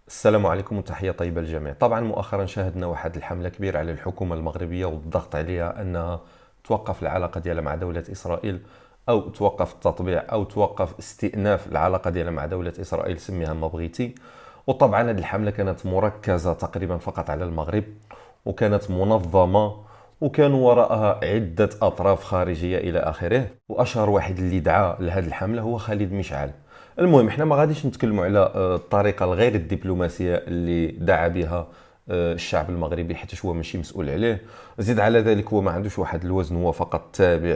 السلام عليكم وتحية طيبة للجميع. طبعا مؤخرا شاهدنا واحد الحملة كبيرة على الحكومة المغربية والضغط عليها أنها توقف العلاقة ديالها مع دولة إسرائيل، أو توقف التطبيع أو توقف استئناف العلاقة ديالها مع دولة إسرائيل، سميها ما بغيتي. وطبعا هذه الحملة كانت مركزة تقريبا فقط على المغرب، وكانت منظمة، وكانوا وراءها عدة أطراف خارجية إلى آخره. وأشهر واحد اللي دعا لهذه الحملة هو خالد مشعل. المهم احنا ما غاديش نتكلموا على الطريقه الغير الدبلوماسيه اللي دعا بها الشعب المغربي، حيت هو ماشي مسؤول عليه. زيد على ذلك هو ما عندوش واحد الوزن، هو فقط تابع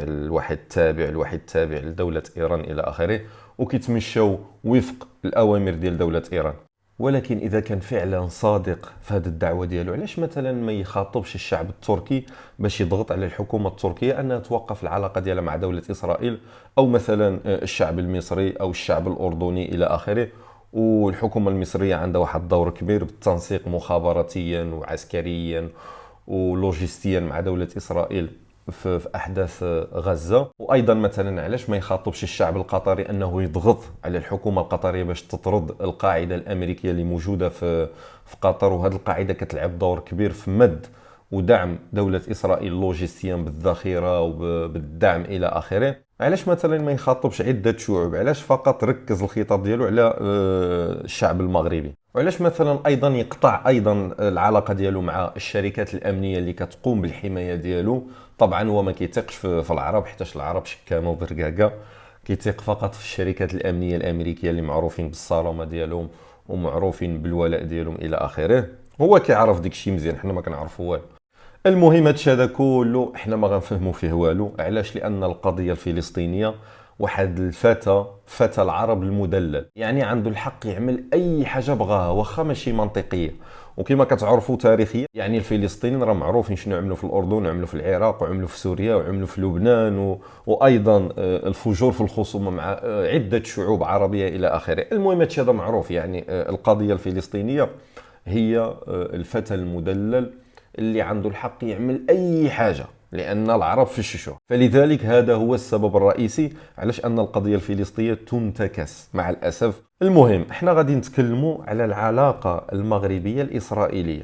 لدوله ايران الى اخره، وكيتمشاو وفق الاوامر ديال دوله ايران. ولكن اذا كان فعلا صادق في هذه الدعوه ديالو، علاش مثلا ما يخاطبش الشعب التركي باش يضغط على الحكومه التركيه انها توقف العلاقه ديالها مع دوله اسرائيل، او مثلا الشعب المصري او الشعب الاردني الى اخره. والحكومه المصريه عندها واحد الدور كبير بالتنسيق مخابراتيا وعسكريا ولوجستيا مع دوله اسرائيل في احداث غزه. وايضا مثلا علاش ما يخاطبش الشعب القطري انه يضغط على الحكومه القطريه باش تطرد القاعده الامريكيه اللي موجوده في قطر. وهذه القاعده كتلعب دور كبير في مد ودعم دولة إسرائيل لوجستيا بالذخيرة وبالدعم إلى آخره. علاش مثلا ما يخاطبش عدة شعوب؟ علاش فقط ركز الخطاب ديالو على الشعب المغربي؟ وعلاش مثلا أيضا يقطع أيضا العلاقة ديالو مع الشركات الأمنية اللي كتقوم بالحماية ديالو؟ طبعا هو ما كيثقش في العرب، حيتاش العرب شكامة وبرقاقة. كيثيق فقط في الشركات الأمنية الأمريكية اللي معروفين بالصرامة ديالهم ومعروفين بالولاء ديالهم إلى آخره. هو كيعرف ديك الشيء مزيان، حنا ما كنعرفوا والو. المهم هادشي هذا كله احنا ما غنفهموا فيه والو. علاش؟ لان القضيه الفلسطينيه واحد فتى العرب المدلل، يعني عنده الحق يعمل اي حاجه بغاها واخا ماشي منطقيه. وكما كتعرفوا تاريخيا، يعني الفلسطينيين راه معروفين شنو عملوا في الاردن، وعملوا في العراق، وعملوا في سوريا، وعملوا في لبنان وايضا الفجور في الخصومه مع عده شعوب عربيه الى اخره. المهم هادشي هذا معروف، يعني القضيه الفلسطينيه هي الفتى المدلل اللي عنده الحق يعمل اي حاجه، لان العرب فششوا. فلذلك هذا هو السبب الرئيسي علاش ان القضيه الفلسطينيه تنتكس مع الاسف. المهم احنا غادي نتكلموا على العلاقه المغربيه الاسرائيليه.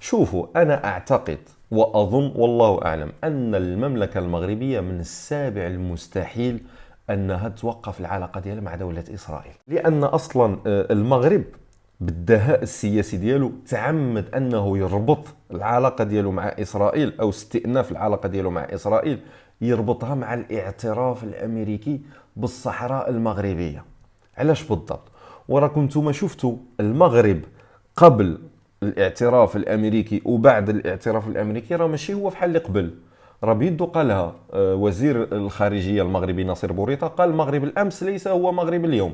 شوفوا، انا اعتقد واظن والله اعلم ان المملكه المغربيه من السابع المستحيل انها توقف العلاقه ديالها مع دوله اسرائيل، لان اصلا المغرب بالدهاء السياسي ديالو تعمد انه يربط العلاقه ديالو مع اسرائيل، او استئناف العلاقه ديالو مع اسرائيل يربطها مع الاعتراف الامريكي بالصحراء المغربيه. علاش بالضبط؟ وراكم نتوما شفتوا المغرب قبل الاعتراف الامريكي وبعد الاعتراف الامريكي راه ماشي هو فحال اللي قبل. راه بيدو قالها وزير الخارجيه المغربي ناصر بوريطه، قال المغرب الامس ليس هو مغرب اليوم.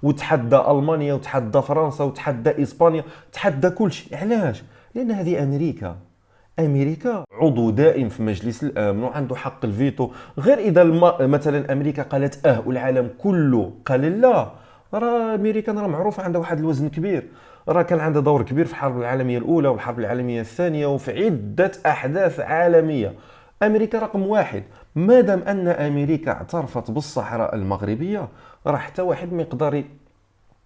وتحدى المانيا وتحدى فرنسا وتحدى اسبانيا، تحدى كل شيء. علاش؟ لان هذه امريكا عضو دائم في مجلس الامن وعنده حق الفيتو. غير اذا مثلا امريكا قالت والعالم كله قال لا. راه امريكا راه معروفه عندها واحد الوزن كبير، راه كان عندها دور كبير في الحرب العالميه الاولى والحرب العالميه الثانيه وفي عده احداث عالميه. امريكا رقم واحد. ما دام ان امريكا اعترفت بالصحراء المغربيه، راه حتى واحد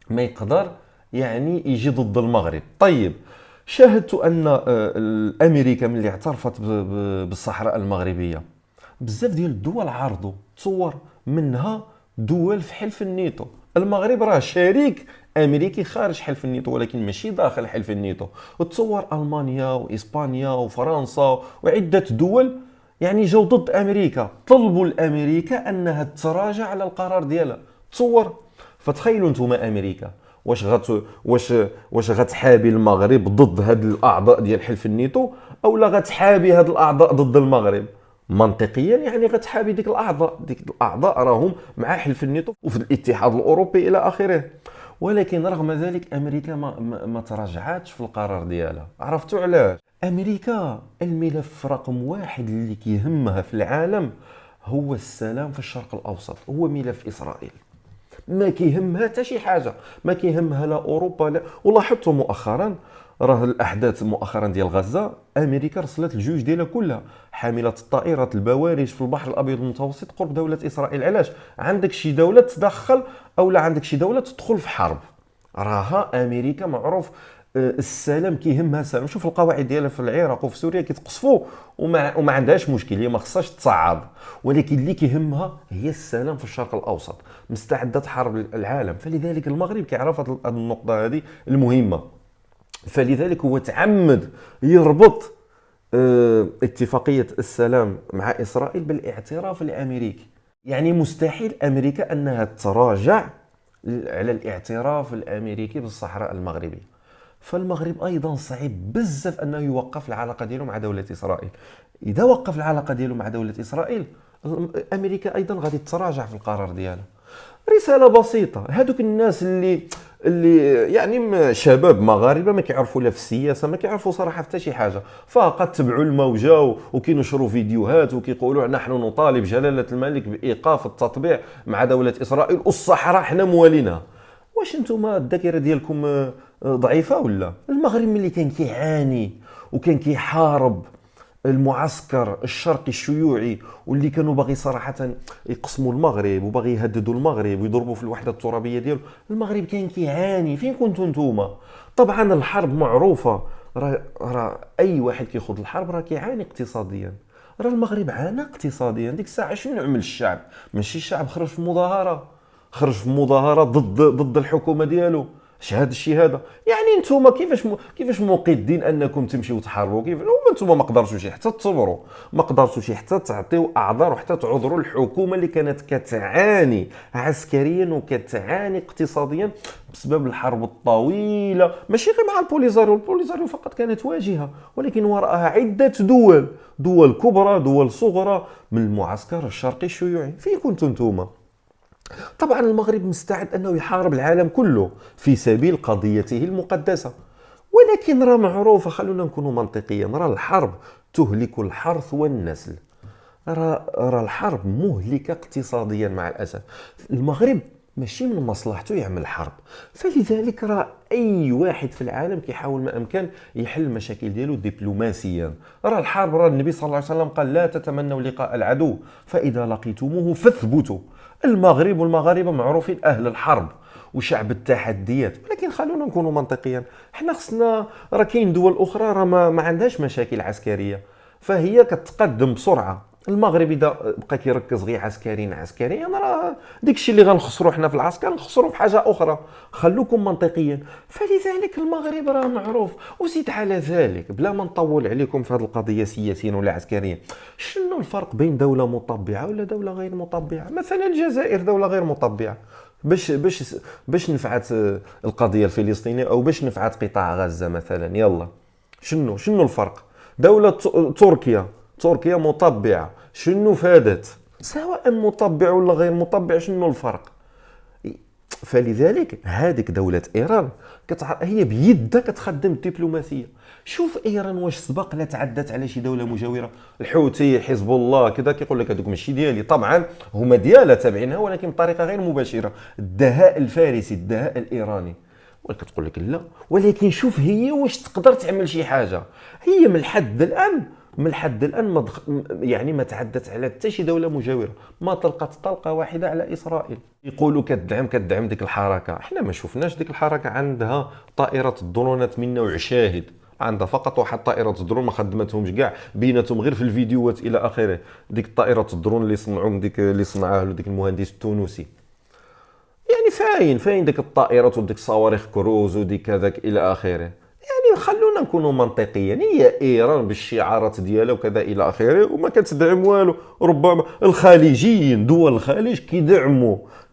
ما يقدر يعني يجي ضد المغرب. طيب، شاهدت ان الامريكا ملي اعترفت بالصحراء المغربيه، بزاف ديال الدول عارضوا تصور، منها دول في حلف الناتو. المغرب راه شريك امريكي خارج حلف الناتو ولكن ماشي داخل حلف الناتو. وتصور المانيا واسبانيا وفرنسا وعده دول يعني جاو ضد امريكا، طلبوا لامريكا انها تتراجع على القرار ديالها. تصور. فتخيلوا نتوما امريكا واش واش غتحابي المغرب ضد هاد الاعضاء ديال حلف الناتو، او لا غتحابي هاد الاعضاء ضد المغرب؟ منطقيا يعني غتحابي ديك الاعضاء راهم مع حلف الناتو وفي الاتحاد الاوروبي الى اخره. ولكن رغم ذلك امريكا ما تراجعاتش في القرار ديالها. عرفتوا علاش؟ امريكا الملف رقم واحد اللي كيهمها في العالم هو السلام في الشرق الاوسط، هو ملف اسرائيل. ما كيهمها حتى شي حاجه، ما كيهمها لا اوروبا لا. ولاحظتوا مؤخرا راه الاحداث مؤخرا ديال غزه، امريكا رسلت الجيوش ديالها كلها حامله الطائرات البوارج في البحر الابيض المتوسط قرب دوله اسرائيل. علاش؟ عندك شي دوله تدخل او لا عندك شي دوله تدخل في حرب، راها امريكا معروف السلام كيهمها السلام. شوف القواعد ديالها في العراق وفي سوريا كيتقصفوا وما عندهاش مشكل، هي ما خصهاش تصعد، ولكن اللي كيهمها هي السلام في الشرق الاوسط، مستعده تحارب العالم. فلذلك المغرب كيعرف هذه النقطه هذه المهمه، فلذلك هو تعمد يربط اتفاقيه السلام مع اسرائيل بالاعتراف الامريكي. يعني مستحيل امريكا انها تراجع على الاعتراف الامريكي بالصحراء المغربيه. فالمغرب ايضا صعيب بزاف انه يوقف العلاقه ديالو مع دوله اسرائيل. اذا وقف العلاقه ديالو مع دوله اسرائيل، امريكا ايضا غادي تراجع في القرار ديالها. رساله بسيطه، هذوك الناس اللي يعني شباب مغاربه ما كيعرفوا لا في السياسه، ما كيعرفوا صراحه حتى شي حاجه، فقط تبعوا الموجه وكينشروا فيديوهات وكيقولوا نحن نطالب جلاله الملك بايقاف التطبيع مع دوله اسرائيل والصحراء حنا موالينها. واش نتوما الذاكره ديالكم ضعيفه ولا؟ المغرب ملي كان كيعاني وكان كيحارب المعسكر الشرقي الشيوعي واللي كانوا باغي صراحه يقسموا المغرب وباغي يهددوا المغرب ويضربوا في الوحده الترابيه ديالو، المغرب كان كيعاني. فين كنتوا نتوما؟ طبعا الحرب معروفه، راه اي واحد كيخوض الحرب راه كيعاني اقتصاديا. راه المغرب عانى اقتصاديا ديك الساعه. شنو عمل الشعب؟ ماشي الشعب خرج في مظاهره، خرج في مظاهره ضد الحكومه ديالو. شهاد الشيء هذا. يعني نتوما كيفاش موقدين انكم تمشيو تحاربوا؟ كيف نتوما ما قدرتوش حتى تصبروا، ما قدرتوش حتى تعطيو اعذار وحتى تعذروا الحكومه اللي كانت كتعاني عسكريا وكتعاني اقتصاديا بسبب الحرب الطويله. ماشي غير مع البوليزاريو فقط كانت واجهه، ولكن وراءها عده دول كبرى دول صغرى من المعسكر الشرقي الشيوعي. فين كنتم نتوما؟ طبعا المغرب مستعد أنه يحارب العالم كله في سبيل قضيته المقدسة، ولكن راه معروفة، خلونا نكونوا منطقيا، راه الحرب تهلك الحرث والنسل. راه الحرب مهلكة اقتصاديا مع الأسف. المغرب ماشي من مصلحته يعمل حرب، فلذلك راه اي واحد في العالم كيحاول ما امكن يحل المشاكل ديالو دبلوماسيا. راه الحرب، راه النبي صلى الله عليه وسلم قال لا تتمنوا لقاء العدو فاذا لقيتموه فاثبتوا. المغرب والمغاربه معروفين اهل الحرب وشعب التحديات، ولكن خلونا نكونوا منطقيا، حنا خصنا، راه كاين دول اخرى راه ما عندهاش مشاكل عسكريه فهي كتقدم بسرعه. المغرب اذا بقى كيركز غير عسكريا راه داكشي اللي غنخسروا حنا في العسكر نخسروا في حاجه اخرى. خلوكم منطقيا. فلذلك المغرب راه معروف. وزيد على ذلك بلا ما نطول عليكم في هذه القضيه سياسيا ولا عسكريا، شنو الفرق بين دوله مطبعه ولا دوله غير مطبعه؟ مثلا الجزائر دوله غير مطبعه، باش نفعت القضيه الفلسطينيه او باش نفعت قطاع غزه مثلا. يلا شنو الفرق؟ دوله تركيا مطبعه، شنو فادت؟ سواء مطبع ولا غير مطبع، شنو الفرق؟ فلذلك هذيك دولة إيران هي بيدها كتخدم الدبلوماسية. شوف إيران واش سبق لا تعدت على شي دولة مجاورة، الحوثي، حزب الله كذا، كيقول لك هذوك ماشي ديالي. طبعا هما ديالها تابعينها ولكن بطريقة غير مباشرة. الدهاء الفارسي، الدهاء الإيراني، وكتقول لك لا. ولكن شوف هي واش تقدر تعمل شي حاجة. هي من الحد الان يعني ما تعدت على حتى شي دوله مجاوره، ما طلقت طلقه واحده على اسرائيل. يقولوا كتدعم ديك الحركه، احنا ما شفناش ديك الحركه. عندها طائره الدرونات من نوع شاهد، عندها فقط واحد طائره الدرون ما خدمتهمش كاع، بيناتهم غير في الفيديوهات الى اخره. ديك الطائره الدرون اللي صنعها له ديك المهندس التونسي، يعني فاين ديك الطائرات وديك الصواريخ كروز وديك كذاك الى اخره. يعني خلونا نكونوا منطقيين، هي ايران بالشعارات ديالها وكذا الى اخره وما كتدعم والو. ربما الخليجيين، دول الخليج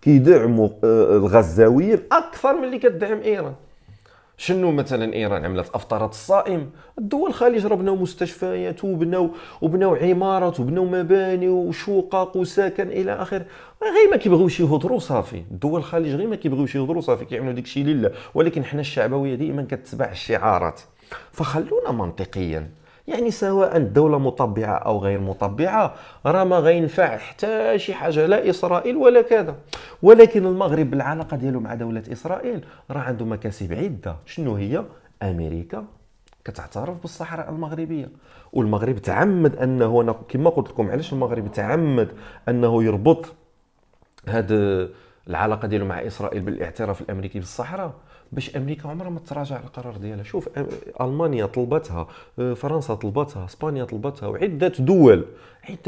كيدعموا الغزاويين اكثر من اللي كتدعم ايران. شنو مثلا ايران عملت؟ افطرت الصائم. الدول الخليج راه بناو مستشفيات وبناو عمارات وبناو مباني وشقق وسكن الى اخره. غير ما كيبغيوش يهضروا صافي. الدول الخليج غير ما كيبغيوش يهضروا صافي كيعملوا داكشي لله. ولكن حنا الشعبويه دائما كتتبع الشعارات. فخلونا منطقيا، يعني سواء الدولة مطبعة أو غير مطبعة راه ما غينفع حتى شي حاجة، لا إسرائيل ولا كذا. ولكن المغرب بالعلاقة ديالو مع دولة إسرائيل راه عنده مكاسب عدة. شنو هي؟ أمريكا كتعترف بالصحراء المغربية، والمغرب تعمد أنه، أنا كما قلت لكم علاش المغرب تعمد أنه يربط هذا العلاقة ديالو مع إسرائيل بالاعتراف الأمريكي بالصحراء، باش امريكا عمرها ما تراجع على القرار ديالها. شوف المانيا طلبتها، فرنسا طلبتها، اسبانيا طلبتها، وعده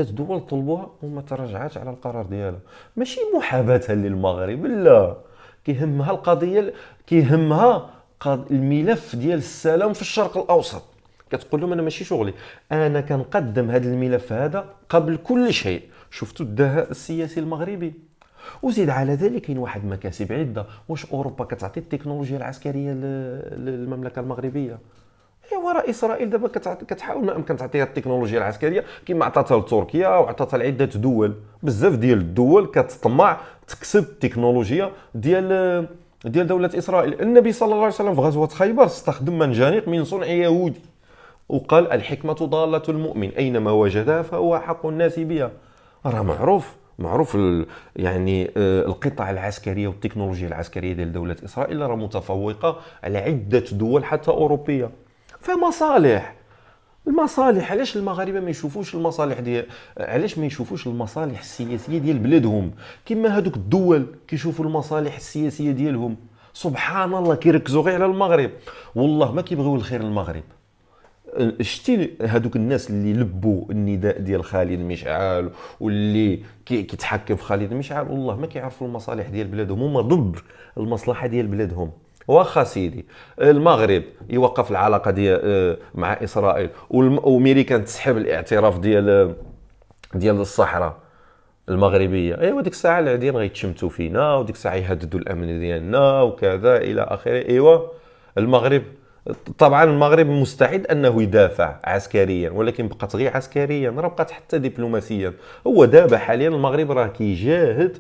دول طلبوها وما تراجعاتش على القرار ديالها. ماشي محاباه للمغرب، لا، كيهمها القضيه، كيهمها الملف ديال السلام في الشرق الاوسط. كتقول لهم انا ماشي شغلي، انا كنقدم هذا الملف هذا قبل كل شيء. شفتوا الدهاء السياسي المغربي؟ وزيد على ذلك كاين واحد المكاسب عده. واش اوروبا كتعطي التكنولوجيا العسكريه للمملكه المغربيه؟ ايوا راه اسرائيل دابا كتحاول ما امكن تعطيها التكنولوجيا العسكريه كما عطاتها لتركيا وعطاتها لعده دول. بزاف ديال الدول كتطمع تكسب التكنولوجيا ديال دوله اسرائيل. النبي صلى الله عليه وسلم في غزوه خيبر استخدم منجنيق من صنع يهودي، وقال الحكمه ضاله المؤمن اينما وجدها فهو حق الناس بها. راه معروف يعني القطع العسكريه والتكنولوجيا العسكريه ديال دوله اسرائيل راه متفوقه على عده دول حتى اوروبيه. فمصالح، المصالح، علاش المغاربه ما يشوفوش المصالح ديال، علاش ما يشوفوش المصالح السياسيه ديال بلادهم كما هذوك الدول كيشوفوا المصالح السياسيه ديالهم؟ سبحان الله، كيركزوا غير على المغرب، والله ما كيبغيو الخير للمغرب. شتي هذوك الناس اللي لبوا النداء ديال خالد مشعل واللي كيتحكم في خالد مشعل، والله ما كيعرفوا المصالح ديال بلادهم، هما ضد المصلحه ديال بلادهم. واخا سيدي المغرب يوقف العلاقه ديال مع اسرائيل، وامريكا تسحب الاعتراف ديال الصحراء المغربيه، ايوا ديك الساعه العاديين غيتشمتوا فينا، وديك الساعه يهددوا الامن ديالنا وكذا الى اخره. ايوا المغرب، طبعا المغرب مستعد انه يدافع عسكريا، ولكن بقات غير عسكريا، راه بقات حتى دبلوماسيا. هو دابا حاليا المغرب راه كيجاهد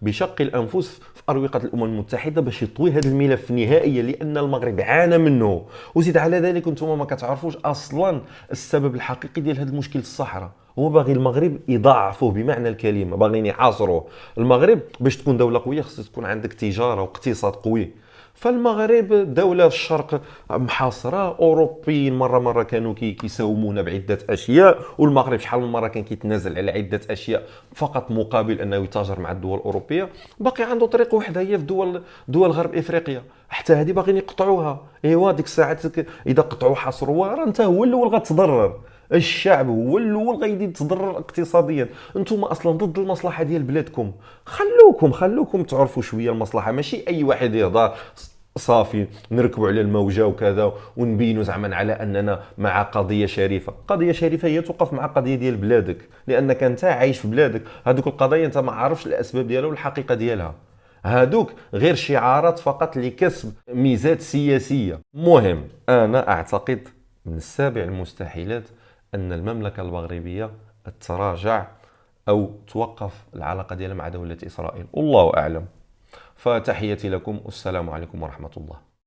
بشق الانفس في اروقه الامم المتحده باش يطوي هذا الملف نهائيا، لان المغرب عانى منه. وزيد على ذلك انتم ما كتعرفوش اصلا السبب الحقيقي ديال هذا المشكل الصحراء. هو باغي المغرب يضاعفوه بمعنى الكلمه، باغيين يحاصروه. المغرب باش تكون دوله قويه خصك تكون عندك تجاره واقتصاد قوي. فالمغرب دولة في الشرق محاصرة، أوروبيين مرة كانوا كيساومونا بعدة أشياء، والمغرب شحال من مرة كان كيتنازل على عدة أشياء فقط مقابل أنه يتاجر مع الدول الأوروبية. باقي عنده طريق واحدة هي في دول غرب إفريقيا، حتى هذه باغيين يقطعوها. ايوا ديك الساعات اذا قطعوا حصروها راه انت هو الاول غتضرر، الشعب هو الاول غيدي يتضرر اقتصاديا. انتم اصلا ضد المصلحه ديال بلادكم، خلوكم تعرفوا شويه المصلحه، ماشي اي واحد يهضر صافي نركبوا على الموجه وكذا ونبينوا زعما على اننا مع قضيه شريفه. قضيه شريفه هي توقف مع قضيه ديال بلادك، لانك انت عايش في بلادك. هذوك القضايا انت ما عارفش الاسباب ديالها والحقيقه ديالها، هادوك غير شعارات فقط لكسب ميزات سياسيه. مهم، انا اعتقد من السابع المستحيلات ان المملكه المغربيه تراجع او توقف العلاقه ديالها مع دوله اسرائيل، والله اعلم. فتحياتي لكم والسلام عليكم ورحمه الله.